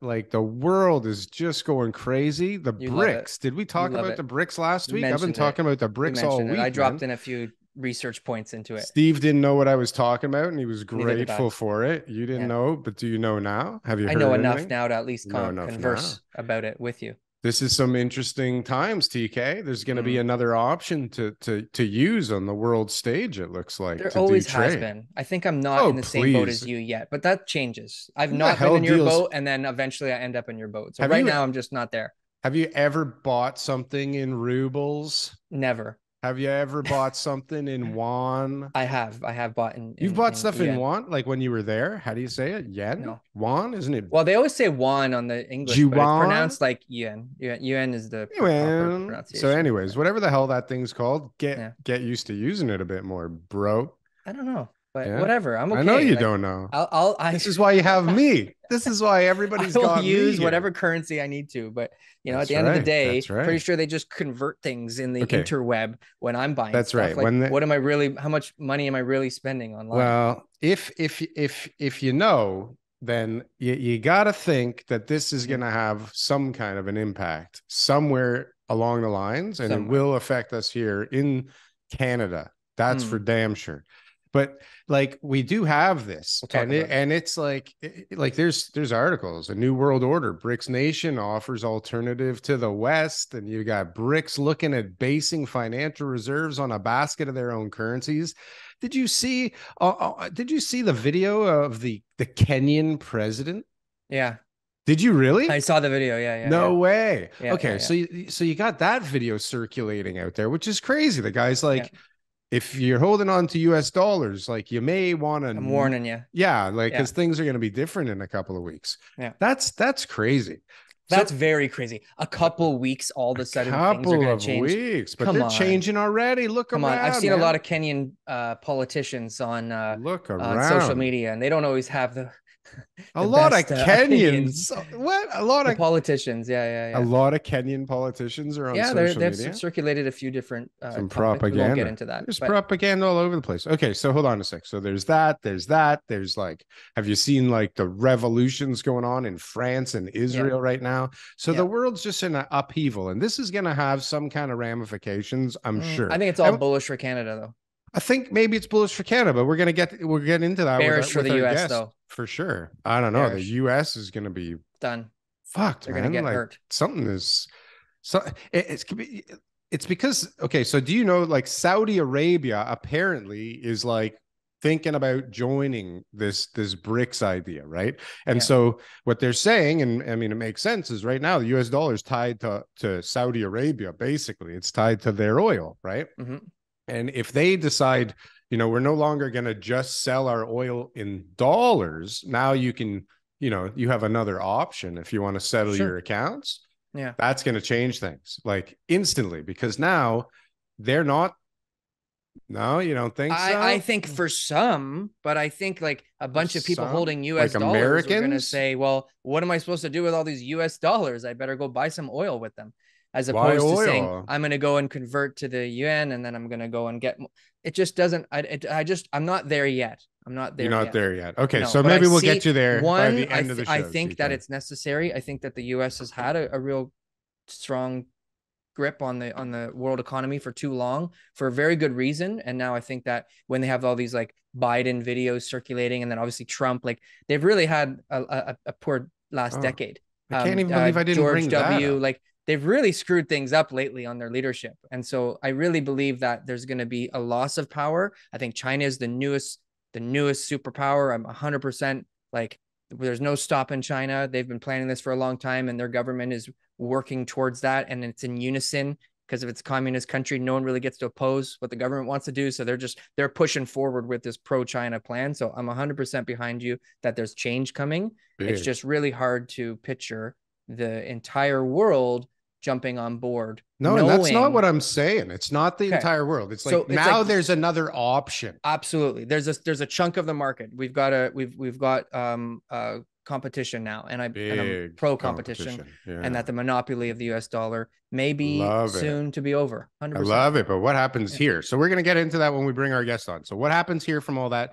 like the world is just going crazy. The You love it. BRICS. Did we You talk love about it. the BRICS last You week? I've been mentioned it. talking about the You BRICS all mentioned it. I week, man. dropped in a few research points into it. Steve didn't know what I was talking about, and he was Neither did grateful I. for it. You didn't Yeah. know, but do you know now? Have you I know heard enough anything? now to at least You know enough now. converse about it with you. This is some interesting times, TK. There's going to be Mm. another option to use on the world stage, it looks like, There to do always has trade. been. I think I'm not Oh, in the same boat please. as you yet, but that changes. I've Who the not been hell in your deals? boat, and then eventually I end up in your boat. So Have right you now I'm just not there. have you ever bought something in rubles? Never. Have you ever bought something in yuan? I have. I have bought You've bought in stuff in yuan. yuan, like when you were there. How do you say it? Yen? No. Yuan? Isn't it Well, they always say yuan on the English, but it's juan? pronounced like yuan. Yuan is the proper Yuan. So, pronunciation. anyways, whatever the hell that thing's called, Yeah. get used to using it a bit more, bro. I don't know, but Yeah. whatever. I'm I know okay. you Like don't know. I This is why you have me. This is why I everybody's will got me use here. whatever currency I need to. But at That's the end of the right. day, That's pretty right. sure they just convert things in the Okay. interweb when I'm buying That's stuff. right. Like, When the what am I really? How much money am I really spending online? Well, if you know, then you got to think that this is Mm-hmm. going to have some kind of an impact somewhere along the lines, and it Somewhere. will affect us here in Canada. That's for Mm, damn sure. But like we do have this, we'll talk about it. and it's like there's articles. A new world order. BRICS nation offers alternative to the West, and you got BRICS looking at basing financial reserves on a basket of their own currencies. Did you see? Did you see the video of the Kenyan president? Yeah, Did you I really? saw the video. Yeah, yeah, yeah, No way. yeah, yeah, Okay, yeah, so you got that video circulating out there, which is crazy. The guy's yeah. like, if you're holding on to US dollars, like you may want I'm to, warning you. yeah, like Yeah, because things are going to be different in a couple of weeks. yeah. That's crazy. That's So very crazy. A couple weeks, all of a a sudden, things are couple going to of change. weeks, but Come they're on. changing already. Look Come on. I've around, seen a lot man. of Kenyan politicians Look on social around. media, and they don't always have A the lot of best opinions. Kenyans. What? The politicians, yeah, yeah, A yeah, lot of Kenyan politicians are on yeah. social They've media. circulated a few different Some topics. We won't get propaganda. into that, There's but propaganda all over the place. Okay, so hold on a sec. So there's that. There's that. There's like, have you seen like the revolutions going on in France and yeah, Israel right now? So the yeah. world's just in an upheaval, and this is going to have some kind of ramifications, I'm I sure. think it's all And bullish for Canada, though. I think maybe it's bullish for Canada, but we'll get into that Bearish for with the our U.S. guest though. for sure. I don't know. The Bearish. U.S. is going to be Done. fucked, They're gonna man. get Like hurt. something is so it's because okay, so do you know like Saudi Arabia apparently is like thinking about joining this BRICS idea, right? And Yeah. so what they're saying, and I mean it makes sense, is right now the US dollar is tied to Saudi Arabia, basically. It's tied to their oil, right? Mm-hmm. And if they decide, we're no longer going to just sell our oil in dollars, now you can, you have another option if you want to settle your Sure. accounts. Yeah. That's going to change things like instantly because now they're not. No, you don't think I so? think for some, but I think like a For bunch of people some, holding like US dollars are gonna Americans, say, well, what am I supposed to do with all these US dollars? I better go buy some oil with them. As why opposed to saying, oil? I'm gonna go and convert to the UN and then I'm gonna go and get it just doesn't I just I'm not there yet. I'm not You're there not yet. there yet. Okay, No, so but I maybe we'll get see you there by one, the end of the I show, think that TK. it's necessary. I think that the US has had a real strong grip on the world economy for too long for a very good reason. And now I think that when they have all these like Biden videos circulating, and then obviously Trump, like they've really had a poor last Oh, decade. I can't even believe I didn't George bring that W. up. Like they've really screwed things up lately on their leadership, and so I really believe that there's going to be a loss of power. I think China is the newest superpower. I'm 100% like there's no stopping China. They've been planning this for a long time, and their government is working towards that, and it's in unison because if it's a communist country, no one really gets to oppose what the government wants to do. So they're pushing forward with this pro-China plan. So I'm 100% behind you that there's change coming. It's Big. just really hard to picture the entire world jumping on board, No, and that's not what knowing I'm saying. It's not the okay, entire world. It's so like it's now like there's another option. absolutely there's a chunk of the market we've got competition now, and I'm Big pro competition, competition. and Yeah. that the monopoly of the US dollar may be Love it. soon to be over I 100%. love it. But what happens Yeah. here? So we're going to get into that when we bring our guest on. So what happens here from all that?